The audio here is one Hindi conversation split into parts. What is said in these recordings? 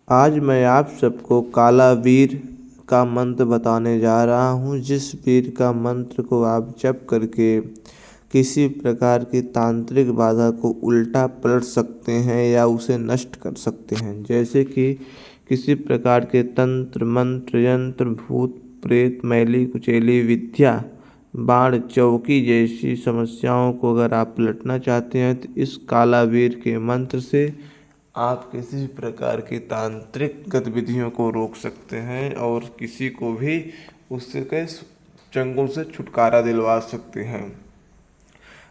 आज मैं आप सबको काला वीर का मंत्र बताने जा रहा हूँ, जिस वीर का मंत्र को आप जप करके किसी प्रकार की तांत्रिक बाधा को उल्टा पलट सकते हैं या उसे नष्ट कर सकते हैं। जैसे कि किसी प्रकार के तंत्र मंत्र यंत्र भूत प्रेत मैली कुचैली विद्या बाण चौकी जैसी समस्याओं को अगर आप पलटना चाहते हैं तो इस काला वीर के मंत्र से आप किसी भी प्रकार की तांत्रिक गतिविधियों को रोक सकते हैं और किसी को भी उसके चंगुल से छुटकारा दिलवा सकते हैं।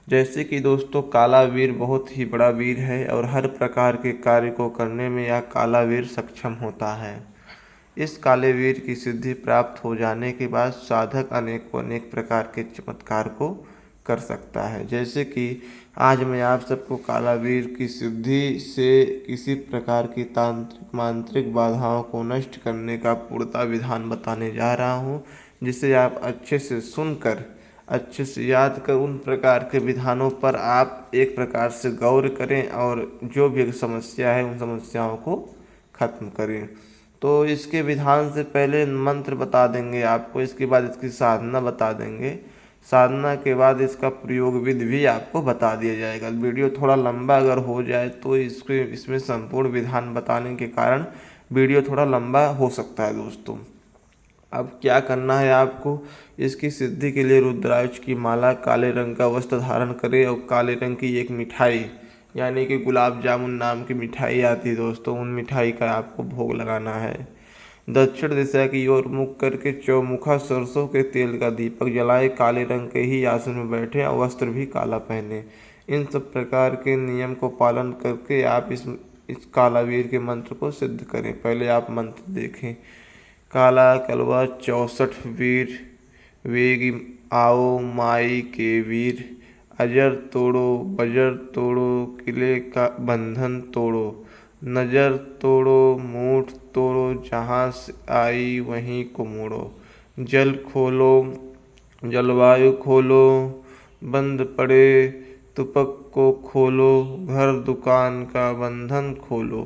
जैसे कि दोस्तों काला वीर बहुत ही बड़ा वीर है और हर प्रकार के कार्य को करने में यह काला वीर सक्षम होता है। इस काले वीर की सिद्धि प्राप्त हो जाने के बाद साधक अनेक प्रकार के चमत्कार को कर सकता है। जैसे कि आज मैं आप सबको काला वीर की सिद्धि से किसी प्रकार की तांत्रिक मांत्रिक बाधाओं को नष्ट करने का पूर्णतः विधान बताने जा रहा हूँ, जिसे आप अच्छे से सुनकर अच्छे से याद कर उन प्रकार के विधानों पर आप एक प्रकार से गौर करें और जो भी समस्या है उन समस्याओं को खत्म करें। तो इसके विधान से पहले मंत्र बता देंगे आपको, इसके बाद इसकी साधना बता देंगे, साधना के बाद इसका प्रयोग विधि भी आपको बता दिया जाएगा। वीडियो थोड़ा लंबा अगर हो जाए तो इसमें संपूर्ण विधान बताने के कारण वीडियो थोड़ा लंबा हो सकता है दोस्तों। अब क्या करना है आपको, इसकी सिद्धि के लिए रुद्राक्ष की माला, काले रंग का वस्त्र धारण करें और काले रंग की एक मिठाई यानी कि गुलाब जामुन नाम की मिठाई आती है दोस्तों, उन मिठाई का आपको भोग लगाना है। दक्षिण दिशा की ओर मुख करके चौमुखा सरसों के तेल का दीपक जलाए, काले रंग के ही आसन में बैठे और वस्त्र भी काला पहने। इन सब प्रकार के नियम को पालन करके आप इस कालावीर के मंत्र को सिद्ध करें। पहले आप मंत्र देखें। काला कलवा 64 वीर वेगी आओ माई के वीर, अजर तोड़ो बजर तोड़ो किले का बंधन तोड़ो, नजर तोड़ो मूठ तोड़ो जहाँ से आई वहीं को मोड़ो, जल खोलो जलवायु खोलो, बंद पड़े तुपक को खोलो, घर दुकान का बंधन खोलो,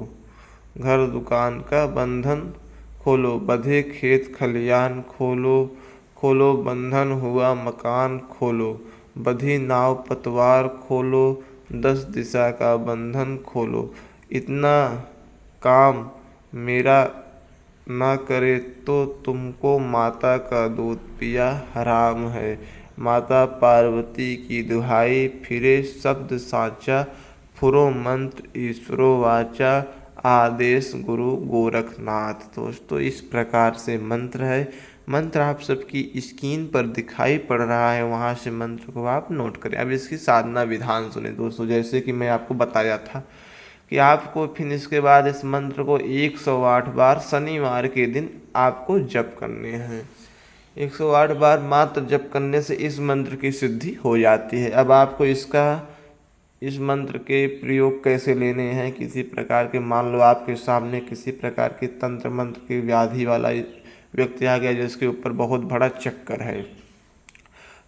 घर दुकान का बंधन खोलो, बंधे खेत खलियान खोलो, खोलो बंधन हुआ मकान खोलो, बंधी नाव पतवार खोलो, 10 दिशा का बंधन खोलो। इतना काम मेरा ना करे तो तुमको माता का दूध पिया हराम है। माता पार्वती की दुहाई फिरे शब्द साचा, फुरो मंत्र ईश्वरो वाचा, आदेश गुरु गोरखनाथ। दोस्तों इस प्रकार से मंत्र है। मंत्र आप सबकी स्क्रीन पर दिखाई पड़ रहा है, वहाँ से मंत्र को आप नोट करें। अब इसकी साधना विधान सुने दोस्तों। जैसे कि मैं आपको बताया था कि आपको फिर इसके बाद इस मंत्र को 108 बार शनिवार के दिन आपको जप करने हैं। 108 बार मात्र जप करने से इस मंत्र की सिद्धि हो जाती है। अब आपको इस मंत्र के प्रयोग कैसे लेने हैं, किसी प्रकार के मान लो आपके सामने किसी प्रकार की तंत्र मंत्र की व्याधि वाला व्यक्ति आ गया जिसके ऊपर बहुत बड़ा चक्कर है,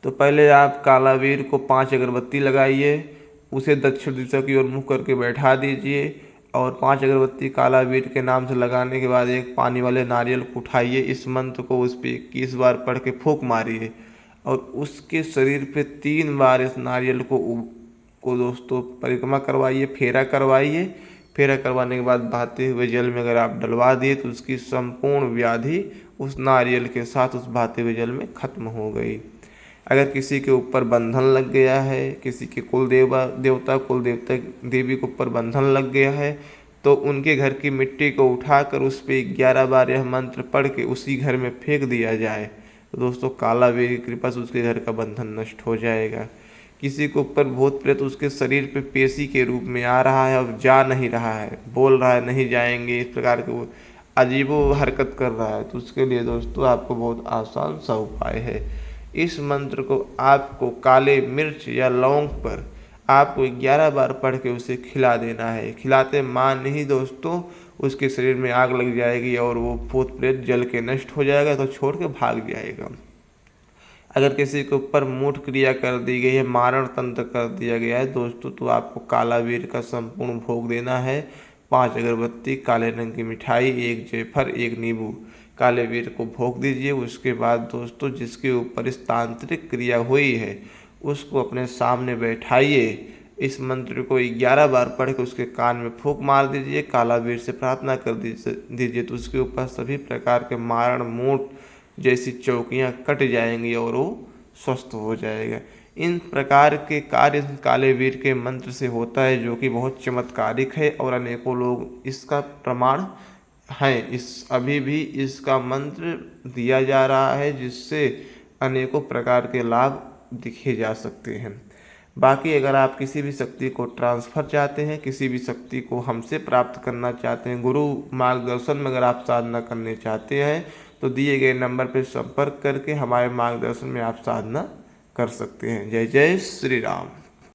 तो पहले आप कालावीर को 5 अगरबत्ती लगाइए, उसे दक्षिण दिशा की ओर मुख करके बैठा दीजिए और 5 अगरबत्ती कालावीर के नाम से लगाने के बाद एक पानी वाले नारियल को उठाइए, इस मंत्र को उस पर 21 बार पढ़ के फूंक मारिए और उसके शरीर पे 3 बार इस नारियल को दोस्तों परिक्रमा करवाइए, फेरा करवाइए। फेरा करवाने के बाद बहते हुए जल में अगर आप डलवा दिए तो उसकी संपूर्ण व्याधि उस नारियल के साथ उस बहते हुए जल में खत्म हो गई। अगर किसी के ऊपर बंधन लग गया है, किसी के कुल देवता देवी के ऊपर बंधन लग गया है, तो उनके घर की मिट्टी को उठाकर उस पर 11 बार यह मंत्र पढ़ के उसी घर में फेंक दिया जाए तो दोस्तों कालावीर की कृपा से उसके घर का बंधन नष्ट हो जाएगा। किसी के ऊपर भूत प्रेत उसके शरीर पे पेशी के रूप में आ रहा है और जा नहीं रहा है, बोल रहा है नहीं जाएंगे, इस प्रकार के वो अजीबो हरकत कर रहा है, तो उसके लिए दोस्तों आपको बहुत आसान सा उपाय है। इस मंत्र को आपको काले मिर्च या लौंग पर आपको 11 बार पढ़ के उसे खिला देना है। खिलाते मान ही दोस्तों उसके शरीर में आग लग जाएगी और वो भूत प्रेत जल के नष्ट हो जाएगा तो छोड़ के भाग जाएगा। अगर किसी के ऊपर मूठ क्रिया कर दी गई है, मारण तंत्र कर दिया गया है दोस्तों, तो आपको कालावीर का संपूर्ण भोग देना है। 5 अगरबत्ती, काले रंग की मिठाई, 1 जेफर, 1 नींबू काले वीर को भोग दीजिए। उसके बाद दोस्तों जिसके ऊपर इस तांत्रिक क्रिया हुई है उसको अपने सामने बैठाइए। इस मंत्र को 11 बार पढ़ के उसके कान में फूंक मार दीजिए, काला वीर से प्रार्थना कर दीजिए तो उसके ऊपर सभी प्रकार के मारण मूठ जैसी चौकियाँ कट जाएंगी और वो स्वस्थ हो जाएगा। इन प्रकार के कार्य काले वीर के मंत्र से होता है जो कि बहुत चमत्कारिक है और अनेकों लोग इसका प्रमाण हैं। अभी भी इसका मंत्र दिया जा रहा है जिससे अनेकों प्रकार के लाभ दिखे जा सकते हैं। बाकी अगर आप किसी भी शक्ति को ट्रांसफ़र चाहते हैं, किसी भी शक्ति को हमसे प्राप्त करना चाहते हैं, गुरु मार्गदर्शन में अगर आप साधना करने चाहते हैं तो दिए गए नंबर पर संपर्क करके हमारे मार्गदर्शन में आप साधना कर सकते हैं। जय जय श्री राम।